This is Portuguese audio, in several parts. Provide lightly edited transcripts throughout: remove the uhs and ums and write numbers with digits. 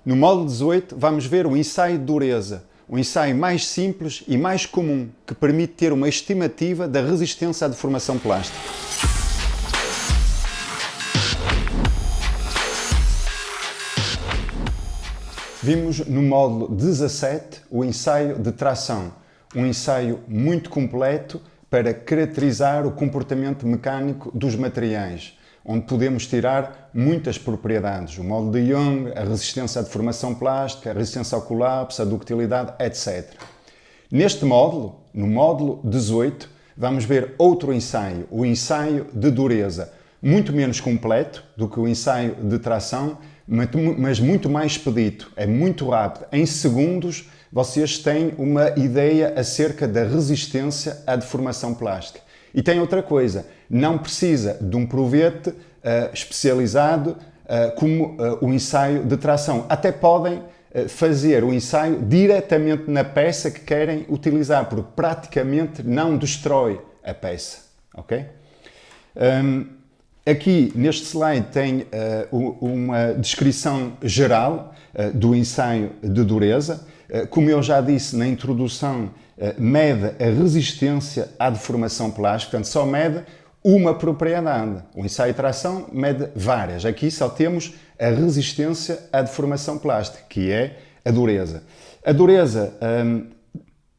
No módulo 18 vamos ver o ensaio de dureza, o ensaio mais simples e mais comum, que permite ter uma estimativa da resistência à deformação plástica. Vimos no módulo 17 o ensaio de tração, um ensaio muito completo para caracterizar o comportamento mecânico dos materiais, onde podemos tirar muitas propriedades, o módulo de Young, a resistência à deformação plástica, a resistência ao colapso, a ductilidade, etc. Neste módulo, no módulo 18, vamos ver outro ensaio, o ensaio de dureza, muito menos completo do que o ensaio de tração, mas muito mais expedito, é muito rápido. Em segundos, vocês têm uma ideia acerca da resistência à deformação plástica. E tem outra coisa, não precisa de um provete especializado como o ensaio de tração. Até podem fazer o ensaio diretamente na peça que querem utilizar, porque praticamente não destrói a peça. Ok? Aqui neste slide tem uma descrição geral do ensaio de dureza. Como eu já disse na introdução, mede a resistência à deformação plástica, portanto só mede uma propriedade. O ensaio de tração mede várias. Aqui só temos a resistência à deformação plástica, que é a dureza. A dureza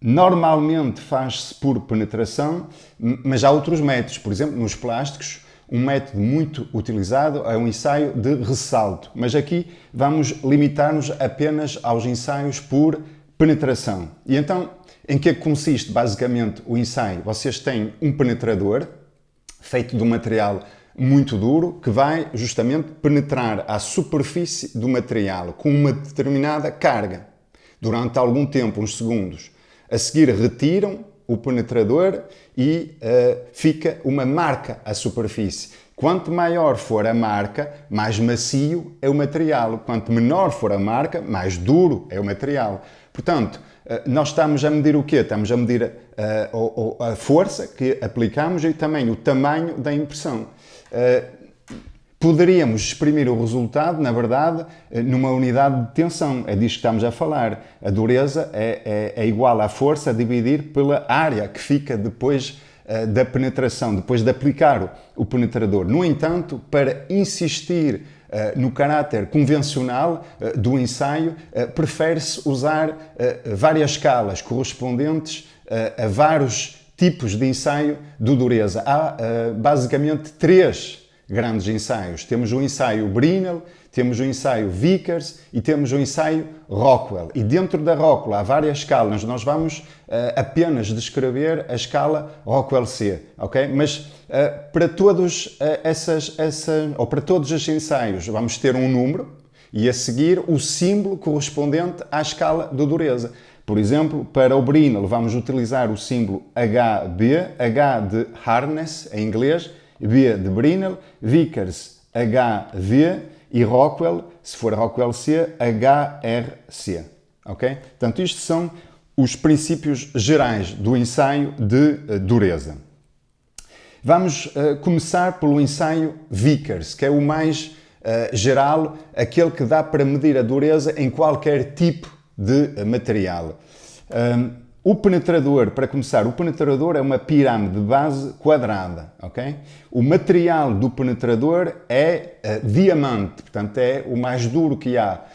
normalmente faz-se por penetração, mas há outros métodos. Por exemplo, nos plásticos, um método muito utilizado é um ensaio de ressalto, mas aqui vamos limitar-nos apenas aos ensaios por penetração. E então, em que consiste basicamente o ensaio? Vocês têm um penetrador feito de um material muito duro que vai justamente penetrar a superfície do material com uma determinada carga durante algum tempo, uns segundos. A seguir retiram o penetrador e fica uma marca à superfície. Quanto maior for a marca, mais macio é o material. Quanto menor for a marca, mais duro é o material. Portanto, nós estamos a medir o quê? Estamos a medir a força que aplicamos e também o tamanho da impressão. Poderíamos exprimir o resultado, na verdade, numa unidade de tensão. É disto que estamos a falar. A dureza é igual à força a dividir pela área que fica depois da penetração, depois de aplicar o penetrador. No entanto, para insistir no caráter convencional do ensaio, prefere-se usar várias escalas correspondentes a vários tipos de ensaio de dureza. Há basicamente três grandes ensaios. Temos o ensaio Brinell, temos o ensaio Vickers e temos o ensaio Rockwell. E dentro da Rockwell há várias escalas. Nós vamos apenas descrever a escala Rockwell-C, ok? Mas para todos para todos os ensaios vamos ter um número e a seguir o símbolo correspondente à escala de dureza. Por exemplo, para o Brinell vamos utilizar o símbolo HB, H de Hardness em inglês, B de Brinell, Vickers HV e Rockwell, se for Rockwell-C, HRC. Ok? Portanto, isto são os princípios gerais do ensaio de dureza. Vamos começar pelo ensaio Vickers, que é o mais geral, aquele que dá para medir a dureza em qualquer tipo de material. O penetrador, para começar, o penetrador é uma pirâmide de base quadrada, ok? O material do penetrador é diamante, portanto é o mais duro que há.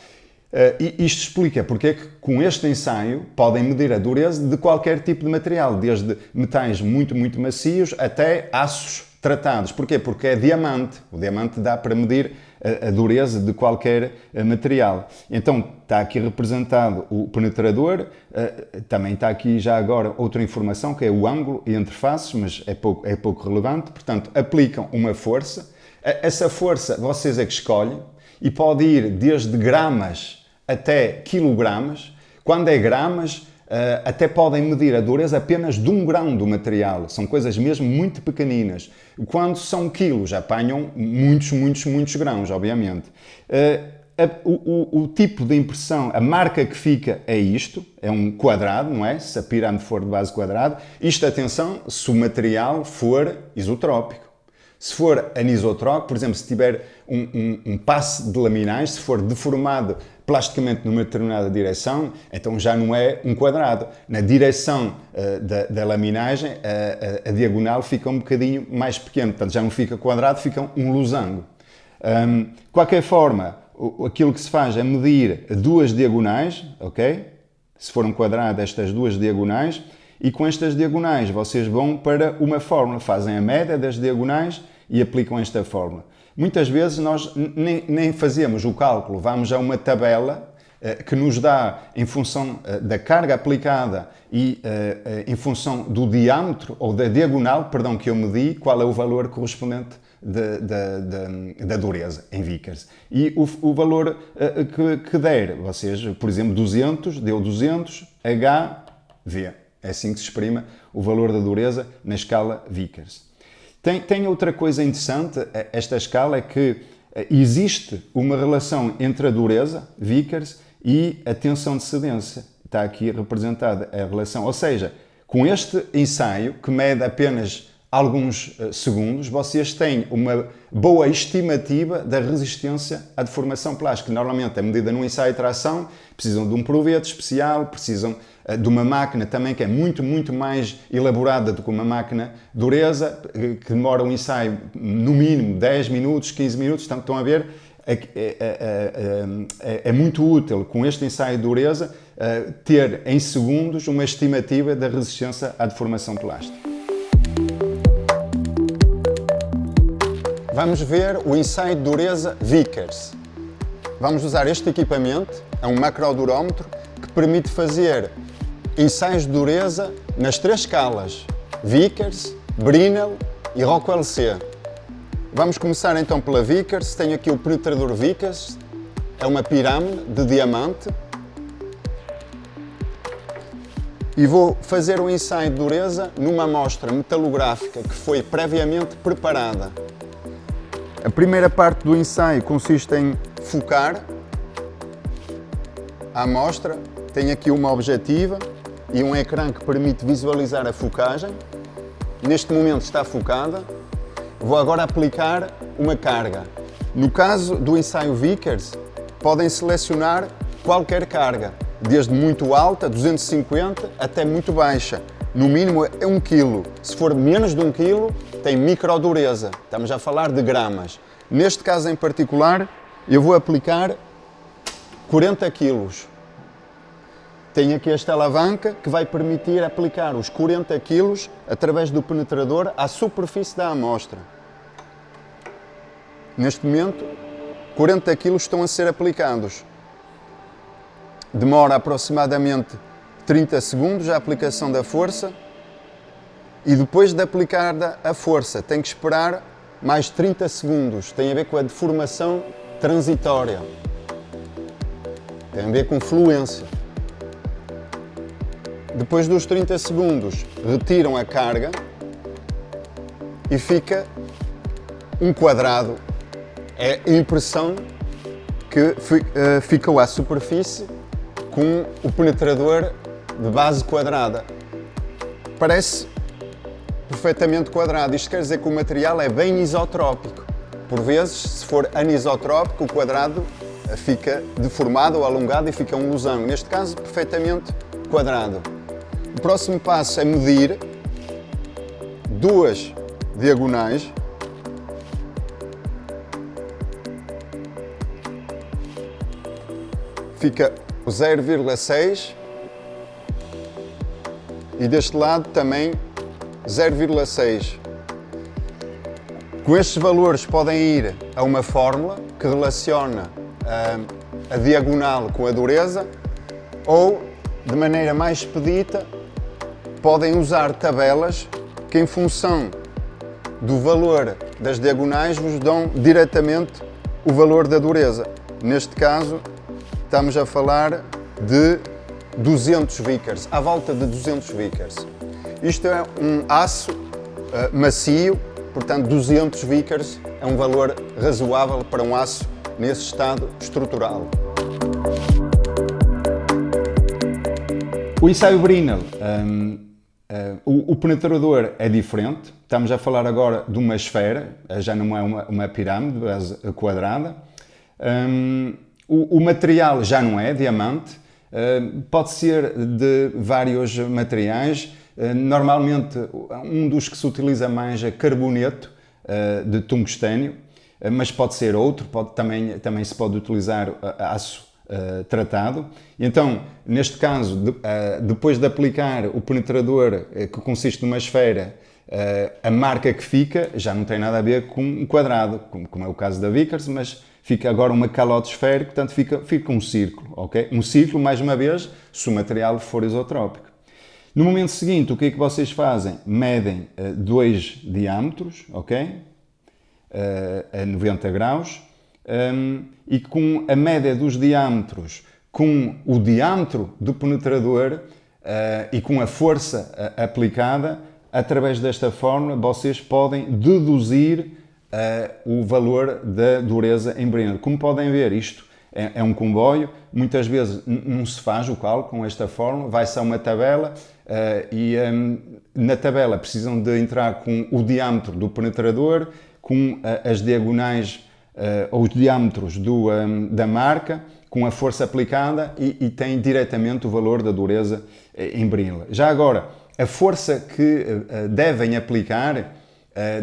E isto explica porque é que com este ensaio podem medir a dureza de qualquer tipo de material, desde metais muito, muito macios até aços tratados. Porquê? Porque é diamante. O diamante dá para medir a dureza de qualquer material. Então está aqui representado o penetrador, também está aqui já agora outra informação que é o ângulo entre faces, mas é pouco relevante. Portanto, aplicam uma força. Essa força vocês é que escolhem e pode ir desde gramas até quilogramas. Quando é gramas, até podem medir a dureza apenas de 1 grão do material. São coisas mesmo muito pequeninas. Quando são quilos, apanham muitos grãos, obviamente. O tipo de impressão, a marca que fica é isto, é um quadrado, não é? Se a pirâmide for de base quadrada. Isto, atenção, se o material for isotrópico. Se for anisotrópico, por exemplo, se tiver um passe de laminais, se for deformado plasticamente numa determinada direção, então já não é um quadrado. Na direção da laminagem, a diagonal fica um bocadinho mais pequeno, portanto já não fica quadrado, fica um losango. De qualquer forma, aquilo que se faz é medir duas diagonais, ok? Se for um quadrado, estas duas diagonais, e com estas diagonais vocês vão para uma fórmula, fazem a média das diagonais e aplicam esta fórmula. Muitas vezes nós nem fazemos o cálculo, vamos a uma tabela que nos dá, em função da carga aplicada e em função do diâmetro, ou da diagonal, perdão, que eu medi, qual é o valor correspondente da dureza em Vickers. E o valor que der, vocês, por exemplo, 200, deu 200, HV. É assim que se exprime o valor da dureza na escala Vickers. Tem outra coisa interessante, esta escala, é que existe uma relação entre a dureza, Vickers, e a tensão de cedência. Está aqui representada a relação. Ou seja, com este ensaio, que mede apenas alguns segundos, vocês têm uma boa estimativa da resistência à deformação plástica. Normalmente é medida num ensaio de tração, precisam de um provete especial, precisam de uma máquina também que é muito mais elaborada do que uma máquina dureza, que demora um ensaio no mínimo 10 minutos, 15 minutos, estão a ver? É muito útil com este ensaio de dureza ter em segundos uma estimativa da resistência à deformação plástica. Vamos ver o ensaio de dureza Vickers. Vamos usar este equipamento, é um macrodurómetro, que permite fazer ensaios de dureza nas três escalas, Vickers, Brinell e Rockwell C. Vamos começar então pela Vickers. Tenho aqui o penetrador Vickers, é uma pirâmide de diamante. E vou fazer o ensaio de dureza numa amostra metalográfica que foi previamente preparada. A primeira parte do ensaio consiste em focar a amostra. Tenho aqui uma objetiva e um ecrã que permite visualizar a focagem. Neste momento está focada. Vou agora aplicar uma carga. No caso do ensaio Vickers, podem selecionar qualquer carga, desde muito alta, 250, até muito baixa. No mínimo é 1 kg. Se for menos de 1 kg, tem microdureza. Estamos a falar de gramas. Neste caso em particular, eu vou aplicar 40 kg. Tenho aqui esta alavanca que vai permitir aplicar os 40 kg através do penetrador à superfície da amostra. Neste momento, 40 kg estão a ser aplicados. Demora aproximadamente 30 segundos a aplicação da força e depois de aplicada a força tem que esperar mais 30 segundos. Tem a ver com a deformação transitória. Tem a ver com fluência. Depois dos 30 segundos, retiram a carga e fica um quadrado. É a impressão que ficou à superfície com o penetrador de base quadrada. Parece perfeitamente quadrado. Isto quer dizer que o material é bem isotrópico. Por vezes, se for anisotrópico, o quadrado fica deformado ou alongado e fica um losango. Neste caso, perfeitamente quadrado. O próximo passo é medir duas diagonais. Fica o 0,6 e deste lado também 0,6. Com estes valores podem ir a uma fórmula que relaciona a diagonal com a dureza ou, de maneira mais expedita, podem usar tabelas que, em função do valor das diagonais, vos dão diretamente o valor da dureza. Neste caso, estamos a falar de 200 Vickers, à volta de 200 Vickers. Isto é um aço macio, portanto 200 Vickers é um valor razoável para um aço nesse estado estrutural. O ensaio Brinell, o penetrador é diferente. Estamos a falar agora de uma esfera, já não é uma pirâmide quadrada. O material já não é diamante, pode ser de vários materiais. Normalmente, um dos que se utiliza mais é carboneto de tungstênio, mas pode ser outro, também se pode utilizar aço tratado. Então, neste caso, depois de aplicar o penetrador, que consiste numa esfera, a marca que fica já não tem nada a ver com um quadrado, como é o caso da Vickers, mas fica agora uma calote esférica, portanto fica um círculo, ok? Um círculo, mais uma vez, se o material for isotrópico. No momento seguinte, o que é que vocês fazem? Medem dois diâmetros, ok? A 90 graus, e com a média dos diâmetros, com o diâmetro do penetrador e com a força aplicada, através desta fórmula, vocês podem deduzir o valor da dureza em Brinell. Como podem ver, isto é um comboio, muitas vezes não se faz o cálculo com esta fórmula, vai-se a uma tabela e na tabela precisam de entrar com o diâmetro do penetrador, com as diagonais ou os diâmetros da marca, com a força aplicada e tem diretamente o valor da dureza em Brinell. Já agora, a força que devem aplicar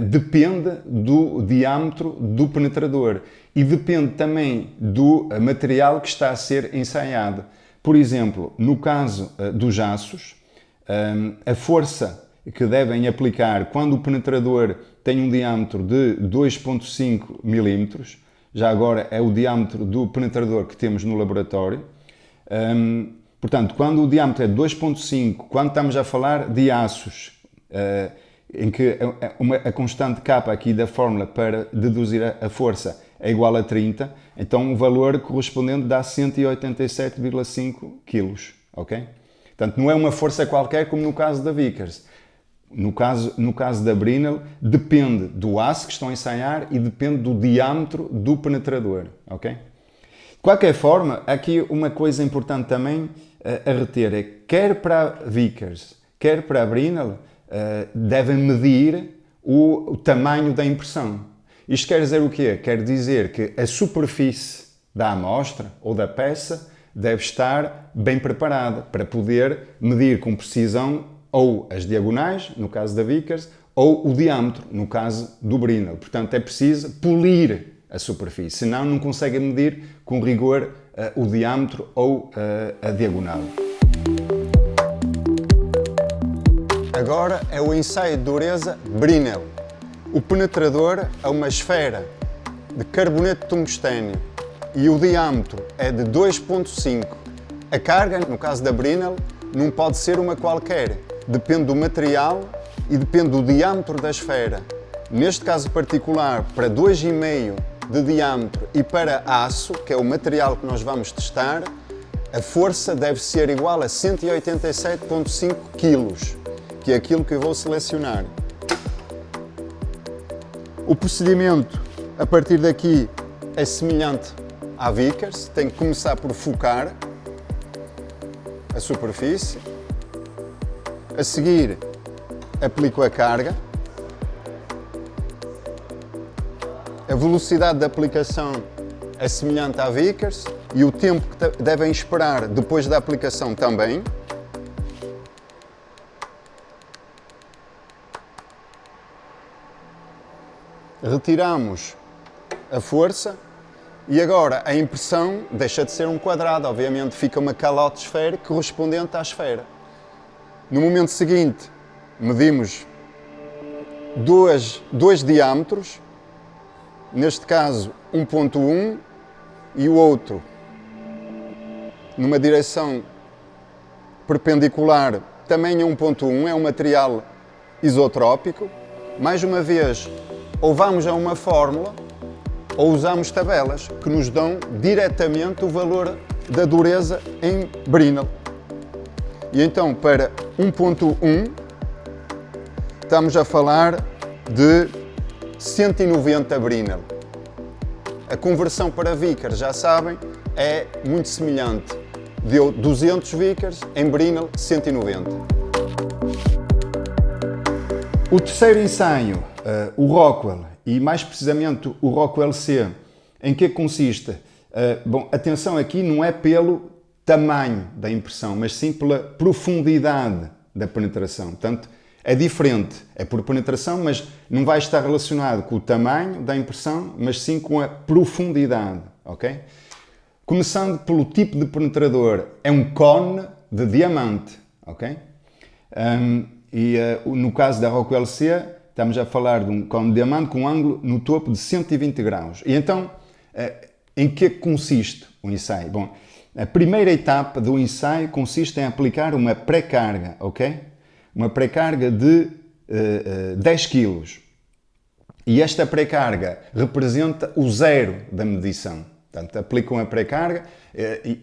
depende do diâmetro do penetrador e depende também do material que está a ser ensaiado. Por exemplo, no caso dos aços, a força que devem aplicar quando o penetrador tem um diâmetro de 2,5 mm, já agora é o diâmetro do penetrador que temos no laboratório. Portanto, quando o diâmetro é 2,5, quando estamos a falar de aços, em que a constante K aqui da fórmula para deduzir a força é igual a 30, então o valor correspondente dá 187,5 kg, ok? Portanto, não é uma força qualquer como no caso da Vickers. No caso da Brinell, depende do aço que estão a ensaiar e depende do diâmetro do penetrador, ok? De qualquer forma, aqui uma coisa importante também a reter é que quer para a Vickers, quer para a Brinell, devem medir o tamanho da impressão. Isto quer dizer o quê? Quer dizer que a superfície da amostra ou da peça deve estar bem preparada para poder medir com precisão ou as diagonais, no caso da Vickers, ou o diâmetro, no caso do Brinell. Portanto, é preciso polir a superfície, senão não conseguem medir com rigor o diâmetro ou a diagonal. Agora é o ensaio de dureza Brinell. O penetrador é uma esfera de carboneto de tungstênio e o diâmetro é de 2,5. A carga, no caso da Brinell, não pode ser uma qualquer. Depende do material e depende do diâmetro da esfera. Neste caso particular, para 2,5 de diâmetro e para aço, que é o material que nós vamos testar, a força deve ser igual a 187,5 kg, que é aquilo que eu vou selecionar. O procedimento, a partir daqui, é semelhante à Vickers. Tem que começar por focar a superfície. A seguir, aplico a carga. A velocidade de aplicação é semelhante à Vickers e o tempo que devem esperar depois da aplicação também. Retiramos a força e agora a impressão deixa de ser um quadrado, obviamente fica uma calote esférica correspondente à esfera. No momento seguinte, medimos dois diâmetros, neste caso 1,1 e o outro numa direção perpendicular também a 1,1, é um material isotrópico. Mais uma vez, ou vamos a uma fórmula ou usamos tabelas que nos dão diretamente o valor da dureza em Brinell. E então, para 1,1, estamos a falar de 190 Brinell. A conversão para Vickers, já sabem, é muito semelhante. Deu 200 Vickers, em Brinell 190. O terceiro ensaio, o Rockwell, e mais precisamente o Rockwell C, em que consiste? Bom, atenção aqui não é pelo tamanho da impressão, mas sim pela profundidade da penetração. Portanto, é diferente, é por penetração, mas não vai estar relacionado com o tamanho da impressão, mas sim com a profundidade, ok? Começando pelo tipo de penetrador, é um cone de diamante, ok? No caso da Rockwell C, estamos a falar de um cone de diamante com um ângulo no topo de 120 graus. E então, em que consiste o ensaio? Bom, a primeira etapa do ensaio consiste em aplicar uma pré-carga, ok? Uma pré-carga de 10 kg. E esta pré-carga representa o zero da medição. Portanto, aplicam a pré-carga,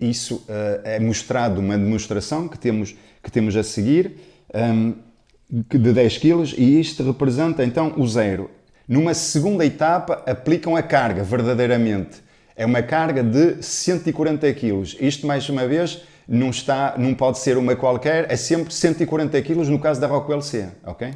isso é mostrado numa demonstração que temos a seguir, de 10 kg, e isto representa então o zero. Numa segunda etapa, aplicam a carga, verdadeiramente. É uma carga de 140 kg. Isto, mais uma vez, não pode ser uma qualquer, é sempre 140 kg no caso da Rockwell C, ok?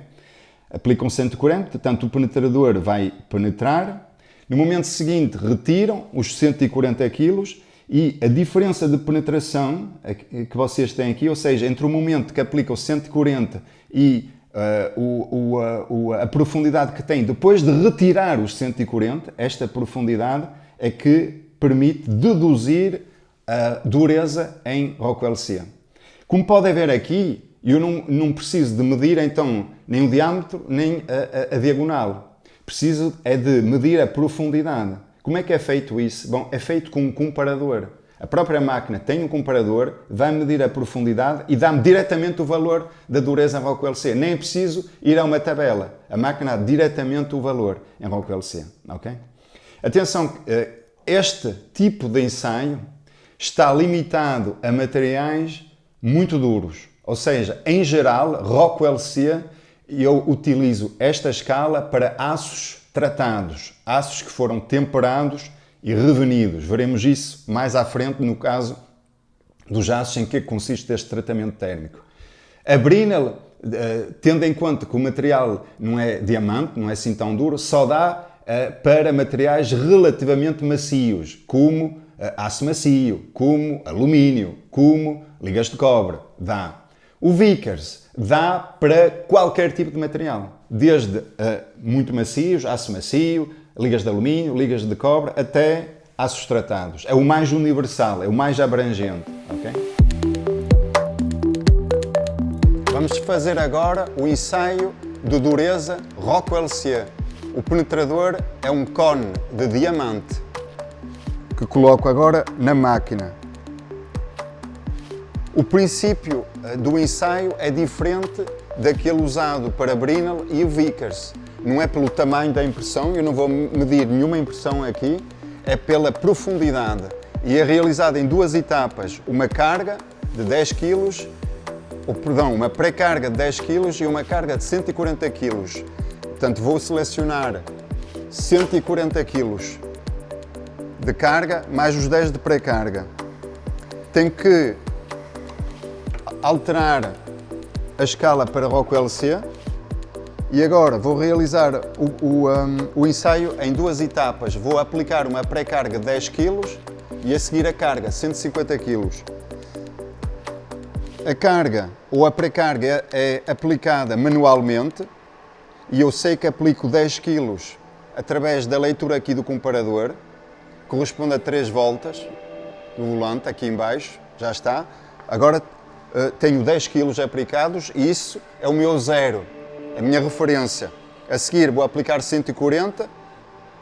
Aplicam 140, portanto o penetrador vai penetrar. No momento seguinte retiram os 140 kg e a diferença de penetração que vocês têm aqui, ou seja, entre o momento que aplicam 140 e a profundidade que tem depois de retirar os 140, esta profundidade é que permite deduzir a dureza em Rockwell C. Como podem ver aqui, eu não preciso de medir então nem o diâmetro nem a diagonal. Preciso é de medir a profundidade. Como é que é feito isso? Bom, é feito com um comparador. A própria máquina tem um comparador, vai medir a profundidade e dá-me diretamente o valor da dureza em Rockwell C. Nem é preciso ir a uma tabela. A máquina dá diretamente o valor em Rockwell C. Okay? Atenção, este tipo de ensaio está limitado a materiais muito duros. Ou seja, em geral, Rockwell C, eu utilizo esta escala para aços tratados, aços que foram temperados e revenidos. Veremos isso mais à frente no caso dos aços em que consiste este tratamento térmico. A Brinell, tendo em conta que o material não é diamante, não é assim tão duro, só dá para materiais relativamente macios, como aço macio, como alumínio, como ligas de cobre, dá. O Vickers dá para qualquer tipo de material, desde muito macios, aço macio, ligas de alumínio, ligas de cobre, até aços tratados. É o mais universal, é o mais abrangente. Okay? Vamos fazer agora o ensaio de dureza Rockwell C. O penetrador é um cone de diamante que coloco agora na máquina. O princípio do ensaio é diferente daquele usado para Brinell e o Vickers. Não é pelo tamanho da impressão, eu não vou medir nenhuma impressão aqui, é pela profundidade. E é realizado em duas etapas, uma carga de 10 kg, uma pré-carga de 10 kg e uma carga de 140 kg. Portanto, vou selecionar 140 kg de carga mais os 10 de pré-carga. Tenho que alterar a escala para Rockwell C e agora vou realizar o ensaio em duas etapas. Vou aplicar uma pré-carga de 10 kg e a seguir a carga, 150 kg. A carga ou a pré-carga é aplicada manualmente e eu sei que aplico 10 kg através da leitura aqui do comparador, corresponde a 3 voltas do volante, aqui em baixo, já está. Agora tenho 10 kg aplicados e isso é o meu zero, a minha referência. A seguir vou aplicar 140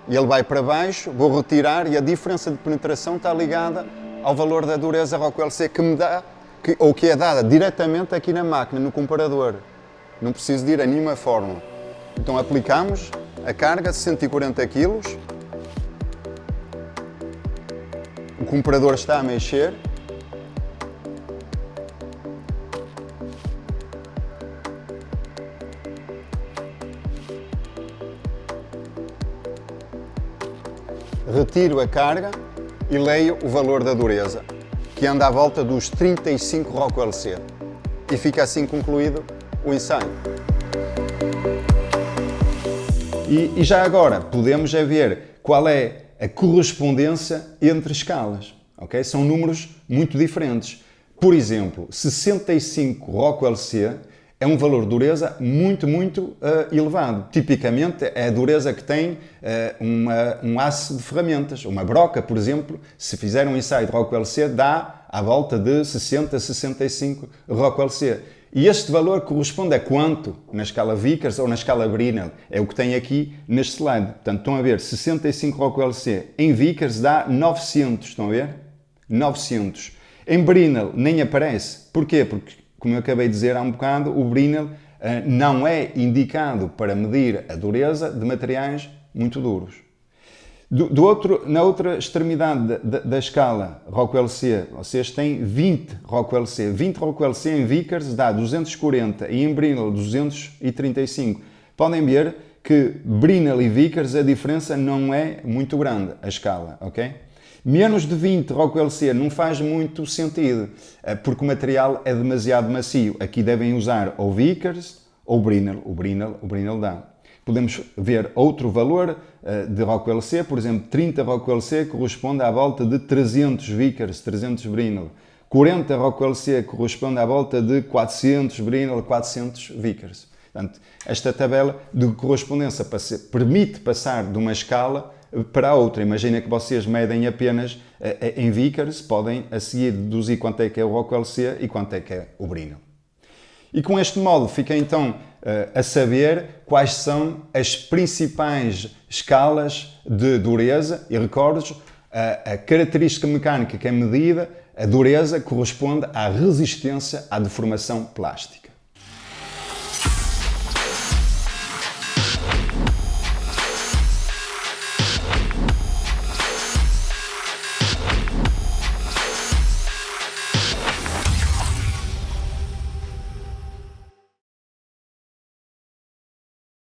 e ele vai para baixo, vou retirar e a diferença de penetração está ligada ao valor da dureza Rockwell C que me dá, que é dada diretamente aqui na máquina, no comparador. Não preciso de ir a nenhuma fórmula. Então aplicamos a carga de 140 kg. O comparador está a mexer. Retiro a carga e leio o valor da dureza, que anda à volta dos 35 Rockwell C. E fica assim concluído o ensaio. E já agora podemos ver qual é a correspondência entre escalas. Okay? São números muito diferentes. Por exemplo, 65 Rockwell C é um valor de dureza muito elevado. Tipicamente é a dureza que tem um aço de ferramentas. Uma broca, por exemplo, se fizer um ensaio de Rockwell C, dá à volta de 60, 65 Rockwell C. E este valor corresponde a quanto na escala Vickers ou na escala Brinell? É o que tem aqui neste slide. Portanto, estão a ver, 65 Rockwell C em Vickers dá 900, estão a ver? 900. Em Brinell nem aparece. Porquê? Porque, como eu acabei de dizer há um bocado, o Brinell não é indicado para medir a dureza de materiais muito duros. Na outra extremidade da escala Rockwell C, vocês têm 20 Rockwell C. 20 Rockwell C em Vickers dá 240 e em Brinell 235. Podem ver que Brinell e Vickers a diferença não é muito grande, a escala, ok? Menos de 20 Rockwell C não faz muito sentido, porque o material é demasiado macio. Aqui devem usar ou Vickers ou Brinell. O Brinell dá. Podemos ver outro valor de Rockwell C, por exemplo, 30 Rockwell C corresponde à volta de 300 Vickers, 300 Brinell. 40 Rockwell C corresponde à volta de 400 Brinell, 400 Vickers. Portanto, esta tabela de correspondência permite passar de uma escala para a outra. Imagina que vocês medem apenas em Vickers, podem a seguir deduzir quanto é que é o Rockwell C e quanto é que é o Brinell. E com este modo fica então a saber quais são as principais escalas de dureza e recordes, a característica mecânica que é medida, a dureza corresponde à resistência à deformação plástica.